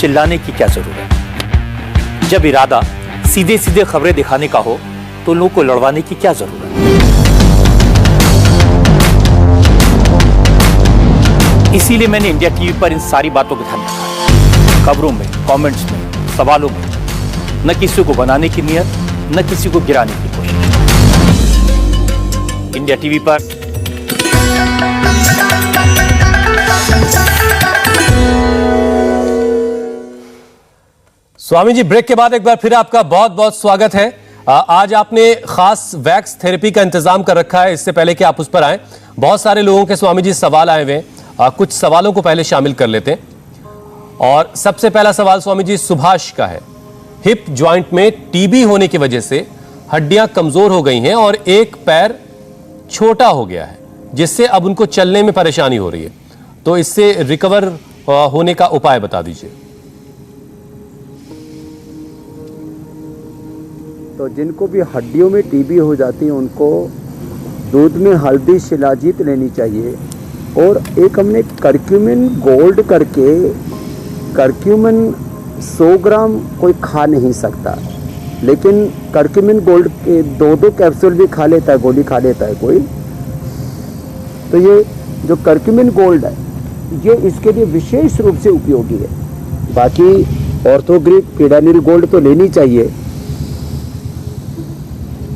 चिल्लाने की क्या जरूरत है? जब इरादा सीधे सीधे खबरें दिखाने का हो तो लोगों को लड़वाने की क्या जरूरत है? इसीलिए मैंने इंडिया टीवी पर इन सारी बातों को ध्यान रखा। खबरों में, कमेंट्स में, सवालों में न किसी को बनाने की नियत, न किसी को गिराने की कोशिश। इंडिया टीवी पर स्वामी जी, ब्रेक के बाद एक बार फिर आपका बहुत बहुत स्वागत है। आज आपने खास वैक्स थेरेपी का इंतजाम कर रखा है। इससे पहले कि आप उस पर आए, बहुत सारे लोगों के स्वामी जी सवाल आए हुए हैं। कुछ सवालों को पहले शामिल कर लेते हैं। और सबसे पहला सवाल स्वामी जी सुभाष का है। हिप जॉइंट में टीबी होने की वजह से हड्डियां कमजोर हो गई हैं और एक पैर छोटा हो गया है, जिससे अब उनको चलने में परेशानी हो रही है। तो इससे रिकवर होने का उपाय बता दीजिए। तो जिनको भी हड्डियों में टीबी हो जाती है उनको दूध में हल्दी शिलाजीत लेनी चाहिए। और एक हमने करक्यूमिन गोल्ड करके, करक्यूमिन 100 ग्राम कोई खा नहीं सकता, लेकिन करक्यूमिन गोल्ड के 2-2 कैप्सूल भी खा लेता है, गोली खा लेता है कोई। तो ये जो करक्यूमिन गोल्ड है ये इसके लिए विशेष रूप से उपयोगी है। बाकी ऑर्थोग्रिप पीडानिल गोल्ड तो लेनी चाहिए,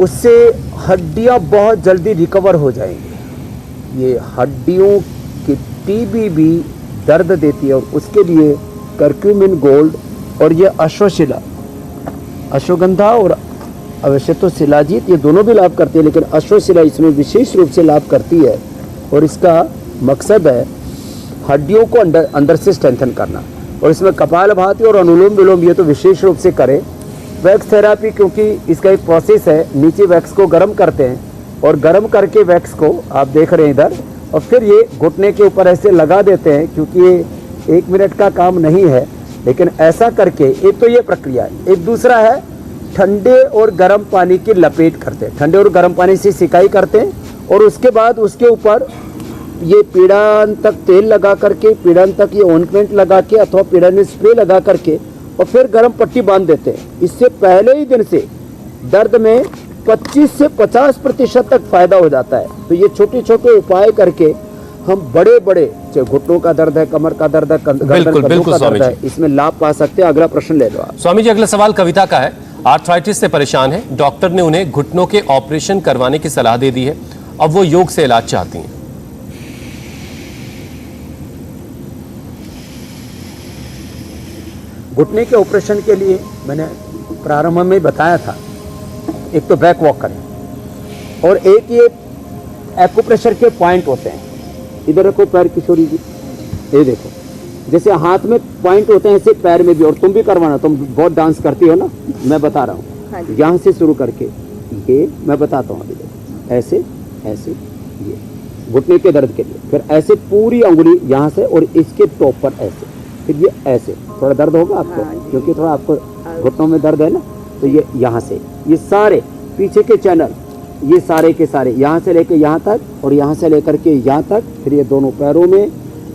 उससे हड्डियां बहुत जल्दी रिकवर हो जाएंगी। ये हड्डियों की टीबी भी दर्द देती है और उसके लिए करक्यूमिन गोल्ड और ये अश्वशिला, अश्वगंधा और अवश्य तो शिलाजीत ये दोनों भी लाभ करती है, लेकिन अश्वशिला इसमें विशेष रूप से लाभ करती है। और इसका मकसद है हड्डियों को अंदर से स्ट्रेंथन करना। और इसमें कपालभाति और अनुलोम विलोम ये तो विशेष रूप से करें। वैक्स थेरापी, क्योंकि इसका एक प्रोसेस है, नीचे वैक्स को गर्म करते हैं और गर्म करके वैक्स को आप देख रहे हैं इधर, और फिर ये घुटने के ऊपर ऐसे लगा देते हैं। क्योंकि ये 1 मिनट का काम नहीं है, लेकिन ऐसा करके एक तो ये प्रक्रिया है। एक दूसरा है ठंडे और गर्म पानी की लपेट करते हैं, ठंडे और गर्म पानी से सिकाई करते हैं और उसके बाद उसके ऊपर ये पीड़ान तक तेल लगा करके, पीड़ान तक ये ऑइंटमेंट लगा के अथवा पीड़ान स्प्रे लगा करके और फिर गर्म पट्टी बांध देते हैं। इससे पहले ही दिन से दर्द में 25 से 50% तक फायदा हो जाता है। तो ये छोटे छोटे उपाय करके हम बड़े बड़े, चाहे घुटनों का दर्द है, कमर का दर्द है, गर्दन का दर्द है, इसमें लाभ पा सकते हैं। अगला प्रश्न ले लो आप। स्वामी जी, अगला सवाल कविता का है। आर्थराइटिस से परेशान है, डॉक्टर ने उन्हें घुटनों के ऑपरेशन करवाने की सलाह दे दी है। अब वो योग से इलाज चाहती हैं। घुटने के ऑपरेशन के लिए मैंने प्रारंभ में बताया था, एक तो बैक वॉक करें और एक ये एक्यूप्रेशर के पॉइंट होते हैं। इधर रखो पैर किशोरी जी, ये देखो जैसे हाथ में पॉइंट होते हैं ऐसे पैर में भी। और तुम भी करवाना, तुम बहुत डांस करती हो ना, मैं बता रहा हूँ। यहाँ से शुरू करके ये मैं बताता हूँ, अभी देखो ऐसे ऐसे, ये घुटने के दर्द के लिए। फिर ऐसे पूरी अंगुली यहाँ से और इसके टॉप पर ऐसे, फिर ये ऐसे। थोड़ा दर्द होगा आपको, क्योंकि थोड़ा आपको घुटनों में दर्द है ना। तो ये यहाँ से ये सारे पीछे के चैनल, ये सारे के सारे यहाँ से लेके यहाँ तक और यहाँ से लेकर के यहाँ तक, फिर ये दोनों पैरों में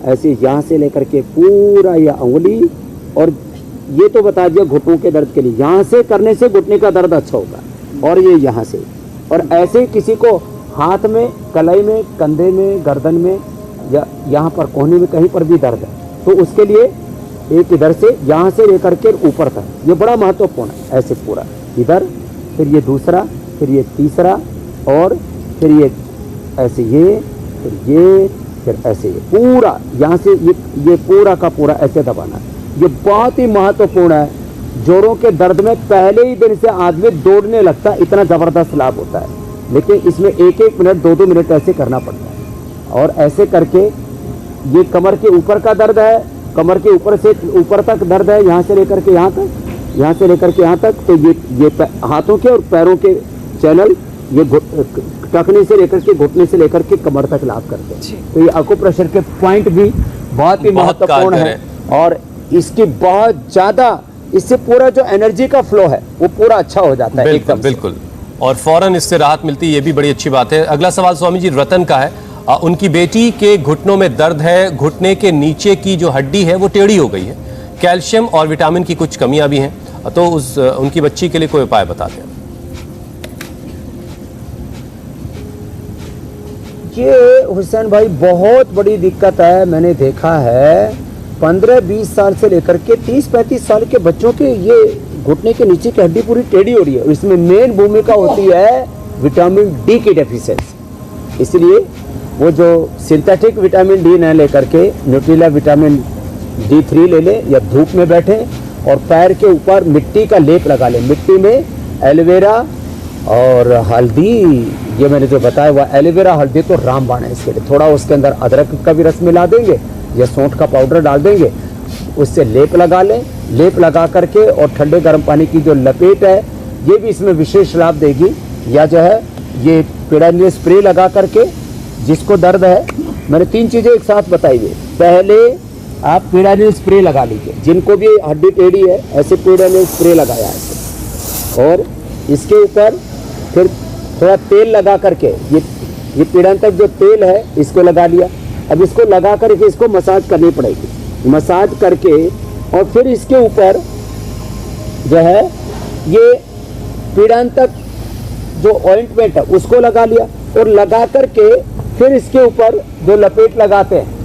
ऐसे, यहाँ से लेकर के पूरा ये अंगुली। और ये तो बता दिया घुटनों के दर्द के लिए, यहाँ से करने से घुटने का दर्द अच्छा होगा। और ये यहाँ से, और ऐसे किसी को हाथ में, कलाई में, कंधे में, गर्दन में या यहाँ पर कोहनी में कहीं पर भी दर्द है, तो उसके लिए एक इधर से यहाँ से लेकर के ऊपर तक, ये बड़ा महत्वपूर्ण है। ऐसे पूरा इधर, फिर ये दूसरा, फिर ये तीसरा, और फिर ये ऐसे, ये फिर ये, फिर ऐसे, ये पूरा यहाँ से ये पूरा का पूरा ऐसे दबाना। ये बहुत ही महत्वपूर्ण है। जोड़ों के दर्द में पहले ही दिन से आदमी दौड़ने लगता है, इतना जबरदस्त लाभ होता है। लेकिन इसमें 1-1 मिनट, 2-2 मिनट ऐसे करना पड़ता है। और ऐसे करके ये कमर के ऊपर का दर्द है, कमर के ऊपर से ऊपर तक दर्द है, यहाँ से लेकर के यहाँ तक, यहाँ से लेकर के यहाँ तक। तो ये हाथों के और पैरों के चैनल, ये टखने से लेकर के, घुटने से लेकर के कमर तक लाभ करते हैं। तो ये एक्यूप्रेशर के पॉइंट भी बहुत ही महत्वपूर्ण है। और इसकी बहुत ज्यादा, इससे पूरा जो एनर्जी का फ्लो है वो पूरा अच्छा हो जाता है एकदम। बिल्कुल, और फौरन इससे राहत मिलती है, ये भी बड़ी अच्छी बात है। अगला सवाल स्वामी जी रतन का है। उनकी बेटी के घुटनों में दर्द है, घुटने के नीचे की जो हड्डी है वो टेढ़ी हो गई है, कैल्शियम और विटामिन की कुछ कमियां भी हैं, तो उनकी बच्ची के लिए कोई उपाय बता दें। ये हुसैन भाई बहुत बड़ी दिक्कत है। मैंने देखा है 15-20 साल से लेकर के 30-35 साल के बच्चों के ये घुटने के नीचे की हड्डी पूरी टेढ़ी हो रही है। इसमें मेन भूमिका होती है विटामिन डी की डेफिशिएंसी। इसलिए वो जो सिंथेटिक विटामिन डी न लेकर के न्यूट्रिला विटामिन D3 ले ले, या धूप में बैठे और पैर के ऊपर मिट्टी का लेप लगा ले। मिट्टी में एलोवेरा और हल्दी, ये मैंने जो बताया हुआ एलोवेरा हल्दी तो रामबाण है इसके लिए। थोड़ा उसके अंदर अदरक का भी रस मिला देंगे या सौंठ का पाउडर डाल देंगे, उससे लेप लगा लें। लेप लगा करके और ठंडे गर्म पानी की जो लपेट है ये भी इसमें विशेष लाभ देगी। या जो है ये पीड़ानील स्प्रे लगा करके, जिसको दर्द है, मैंने 3 चीज़ें एक साथ बताई है। पहले आप पीड़ानील स्प्रे लगा लीजिए, जिनको भी हड्डी टेढ़ी है ऐसे पीड़ानील स्प्रे लगाया ऐसे, और इसके ऊपर फिर थोड़ा तेल लगा करके, ये पीड़ान तक जो तेल है इसको लगा लिया। अब इसको लगा करके इसको मसाज करनी पड़ेगी। मसाज करके और फिर इसके ऊपर जो है ये पीड़ान तक जो ऑइंटमेंट है उसको लगा लिया, और लगा करके फिर इसके ऊपर जो लपेट लगाते हैं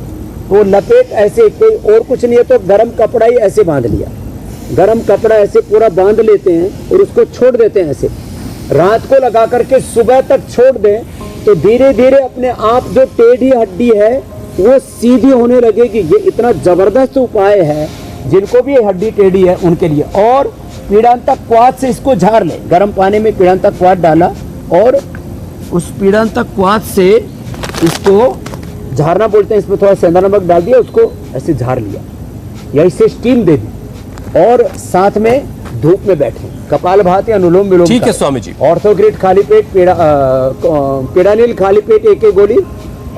वो लपेट ऐसे, कोई और कुछ नहीं है तो गरम कपड़ा ही ऐसे बांध लिया। गरम कपड़ा ऐसे पूरा बांध लेते हैं और उसको छोड़ देते हैं ऐसे। रात को लगा करके सुबह तक छोड़ दें तो धीरे धीरे अपने आप जो टेढ़ी हड्डी है वो सीधी होने लगेगी। ये इतना जबरदस्त उपाय है जिनको भी हड्डी टेढ़ी है उनके लिए। और पीड़ांतक क्वाथ से इसको झाड़ ले। गर्म पानी में पीड़ांतक क्वाथ डाला और उस पीड़ांतक क्वाथ से इसको झाड़ना बोलते हैं, इसमें थोड़ा सेंधा नमक डाल दिया, उसको ऐसे झाड़ लिया या इससे स्टीम दे दी, और साथ में धूप में बैठे कपालभाति अनुलोम विलोम। ठीक है स्वामी जी। ऑर्थोग्रिड खाली पेट, पीड़ानील खाली पेट 1 गोली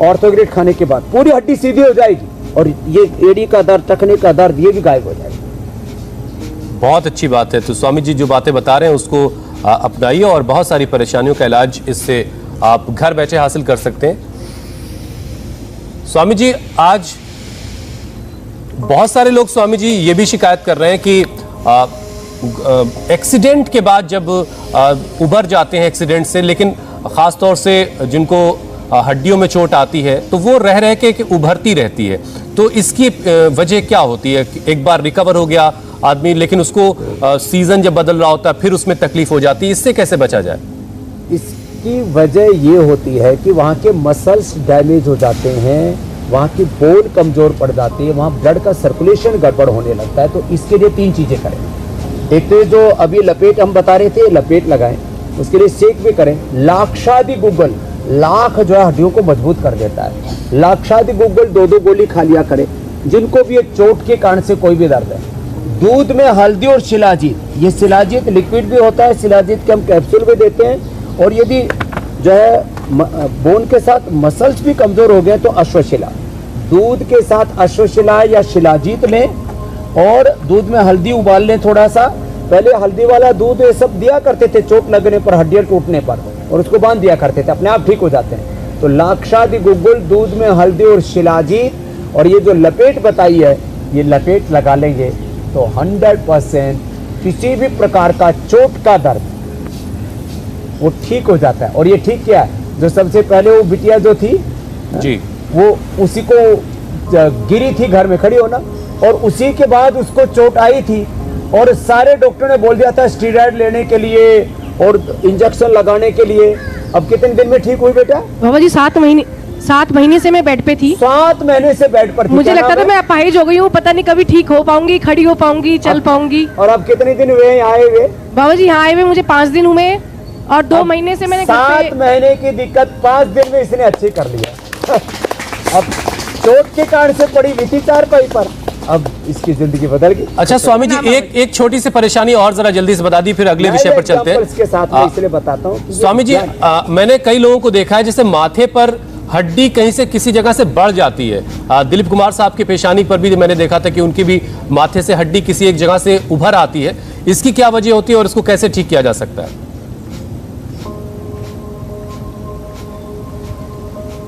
ऑर्थोग्रिड खाने के बाद पूरी हड्डी सीधी हो जाएगी, और ये एड़ी का दर्द, टखने का दर्द, ये भी गायब हो जाएगा। बहुत अच्छी बात है। तो स्वामी जी जो बातें बता रहे हैं उसको अपनाइए और बहुत सारी परेशानियों का इलाज इससे आप घर बैठे हासिल कर सकते हैं। स्वामी जी, आज बहुत सारे लोग स्वामी जी ये भी शिकायत कर रहे हैं कि एक्सीडेंट के बाद जब उबर जाते हैं एक्सीडेंट से, लेकिन ख़ास तौर से जिनको हड्डियों में चोट आती है तो वो रह रह के उभरती रहती है। तो इसकी वजह क्या होती है? एक बार रिकवर हो गया आदमी, लेकिन उसको सीजन जब बदल रहा होता है फिर उसमें तकलीफ हो जाती है। इससे कैसे बचा जाए? इसकी वजह ये होती है कि वहाँ के मसल्स डैमेज हो जाते हैं, वहाँ की बोन कमज़ोर पड़ जाती है, वहाँ ब्लड का सर्कुलेशन गड़बड़ होने लगता है। तो इसके लिए 3 चीज़ें करें। एक तो जो अभी लपेट हम बता रहे थे, लपेट लगाएं, उसके लिए सेक भी करें। लाक्षादि गुग्गल, लाख जो है हड्डियों को मजबूत कर देता है। लाक्षादि गुग्गल 2-2 गोली खा लिया करें जिनको भी एक चोट के कारण से कोई भी दर्द है। दूध में हल्दी और शिलाजीत, ये शिलाजीत लिक्विड भी होता है, शिलाजीत के हम कैप्सूल भी देते हैं। और यदि जो है बोन के साथ मसल्स भी कमजोर हो गए तो अश्वशिला, दूध के साथ अश्वशिला या शिलाजीत लें, और दूध में हल्दी उबाल लें थोड़ा सा। पहले हल्दी वाला दूध ये सब दिया करते थे चोट लगने पर, हड्डियां टूटने पर, और उसको बांध दिया करते थे, अपने आप ठीक हो जाते हैं। तो लाक्षादि गुग्गुल, दूध में हल्दी और शिलाजीत, और ये जो लपेट बताई है ये लपेट लगा लेंगे तो 100% किसी भी प्रकार का चोट का दर्द वो ठीक हो जाता है। और ये ठीक क्या है, जो सबसे पहले वो बिटिया जो थी जी, वो उसी को गिरी थी घर में खड़ी होना, और उसी के बाद उसको चोट आई थी, और सारे डॉक्टर ने बोल दिया था स्टीरॉयड लेने के लिए और इंजेक्शन लगाने के लिए। अब कितने दिन में ठीक हुई बेटा? बाबा जी 7 महीने से मैं बेड पे थी। 7 महीने से बेड पर थी। मुझे लगता था मैं अपाहिज हो गई हूँ, पता नहीं कभी ठीक हो पाऊंगी, खड़ी हो पाऊंगी, चल पाऊंगी। और अब कितने दिन हुए आए हुए? बाबा जी यहाँ आए हुए मुझे 5 दिन हुए, और 2 महीने से मैंने 7 महीने की दिक्कत 5 दिन में इसने अच्छी कर लिया। अब चोट के कारण से पड़ी हुई थी 4 पाई पर, अब इसकी जिंदगी बदल गई। अच्छा स्वामी जी, एक छोटी सी परेशानी और जरा जल्दी से बता दी, फिर अगले विषय पर चलते हैं। इसके साथ मैं इसलिए बताता हूँ स्वामी जी, मैंने कई लोगों को देखा है जैसे माथे पर हड्डी कहीं से किसी जगह से बढ़ जाती है। दिलीप कुमार साहब की पेशानी पर भी मैंने देखा था कि उनकी भी माथे से हड्डी किसी एक जगह से उभर आती है। इसकी क्या वजह होती है और इसको कैसे ठीक किया जा सकता है?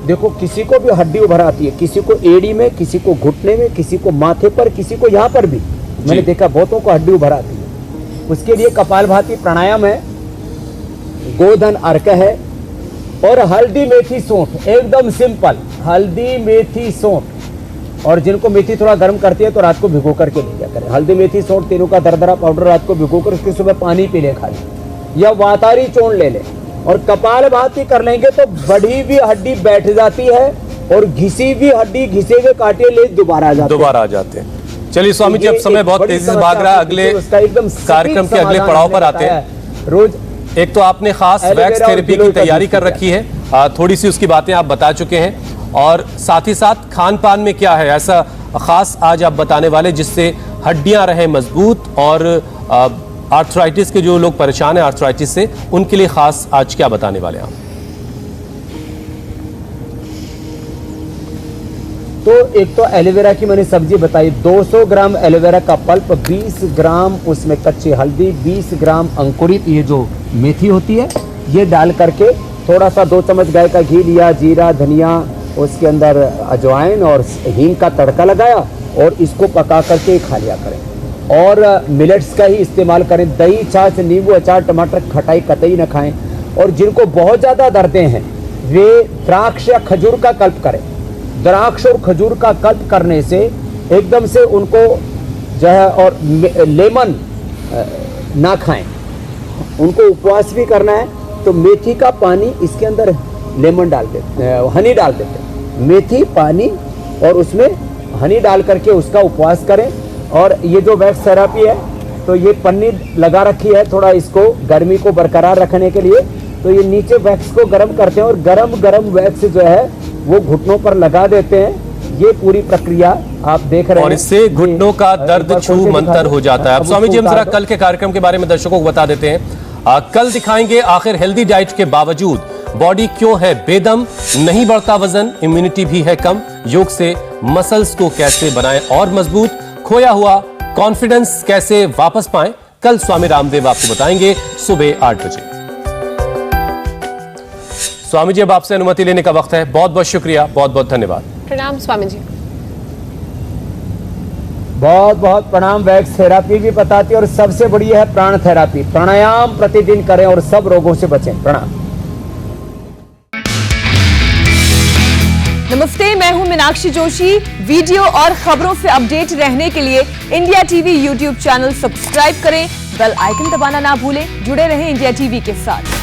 देखो, किसी को भी हड्डी उभर आती है, किसी को एड़ी में, किसी को घुटने में, किसी को माथे पर, किसी को यहाँ पर भी। मैंने देखा बहुतों को हड्डी उभर आती है। उसके लिए कपालभाति प्राणायाम है, गोधन अर्क है और हल्दी मेथी सौंठ, एकदम सिंपल हल्दी मेथी सौंठ। और जिनको मेथी थोड़ा गर्म करती है तो रात को भिगो करके ले लिया करें। हल्दी मेथी सौंठ तीनों का दरदरा पाउडर रात को भिगो कर उसके सुबह पानी पी ले खाली, या वातारी चूर्ण ले ले और कपालभाति कर लेंगे तो बढ़ी हुई हड्डी बैठ जाती है और घिसी हुई हड्डी, घिसे हुए कांटे ले दोबारा आ जाते हैं। चलिए स्वामी जी, अब समय बहुत तेजी से भाग रहा है, अगले कार्यक्रम के अगले पड़ाव पर आते हैं। रोज एक तो आपने खास वैक्स थेरेपी की तैयारी कर रखी है, थोड़ी सी उसकी बातें आप बता चुके हैं, और साथ ही साथ खान पान में क्या है ऐसा खास आज आप बताने वाले जिससे हड्डियां रहे मजबूत, और आर्थराइटिस के जो लोग परेशान हैं आर्थराइटिस से, उनके लिए खास आज क्या बताने वाले आप? तो एक तो एलोवेरा की मैंने सब्जी बताई, 200 ग्राम एलोवेरा का पल्प, 20 ग्राम उसमें कच्ची हल्दी, 20 ग्राम अंकुरित ये जो मेथी होती है ये डाल करके थोड़ा सा 2 चम्मच गाय का घी लिया, जीरा धनिया, उसके अंदर अजवाइन और हींग का तड़का लगाया और इसको पका करके खा लिया करें। और मिलेट्स का ही इस्तेमाल करें, दही छाछ नींबू अचार टमाटर खटाई कतई न खाएं। और जिनको बहुत ज़्यादा दर्दें हैं वे द्राक्ष या खजूर का कल्प करें। द्राक्ष और खजूर का कल्प करने से एकदम से उनको जो है, और लेमन ना खाएं, उनको उपवास भी करना है तो मेथी का पानी इसके अंदर लेमन डाल देते, हनी डाल देते, मेथी पानी और उसमें हनी डाल करके उसका उपवास करें। और ये जो वैक्स थेरेपी है तो ये पन्नी लगा रखी है थोड़ा इसको गर्मी को बरकरार रखने के लिए, तो ये नीचे वैक्स को गर्म करते हैं और गरम वैक्स जो है वो घुटनों पर लगा देते हैं। ये पूरी प्रक्रिया आप देख रहे हैं और इससे घुटनों का दर्द छू मंतर हो जाता है। अब स्वामी जी हम जरा कल के कार्यक्रम के बारे में दर्शकों को बता देते हैं। कल दिखाएंगे आखिर हेल्दी डाइट के बावजूद बॉडी क्यों है बेदम, नहीं बढ़ता वजन, इम्यूनिटी भी है कम, योग से मसल्स को कैसे बनाएं और मजबूत, खोया हुआ कॉन्फिडेंस कैसे वापस पाएं, कल स्वामी रामदेव आपको बताएंगे सुबह 8 बजे। स्वामी जी अब आपसे अनुमति लेने का वक्त है, बहुत बहुत शुक्रिया, बहुत बहुत धन्यवाद। प्रणाम स्वामी जी। बहुत बहुत प्रणाम। वैक्स थेरेपी भी बताती है और सबसे बड़ी है प्राण थेरेपी। प्राणायाम प्रतिदिन करें और सब रोगों से बचें। प्रणाम। नमस्ते, मैं हूं मीनाक्षी जोशी। वीडियो और खबरों से अपडेट रहने के लिए India TV YouTube channel subscribe करें, बेल आइकन दबाना ना भूलें। जुड़े रहें इंडिया टीवी के साथ।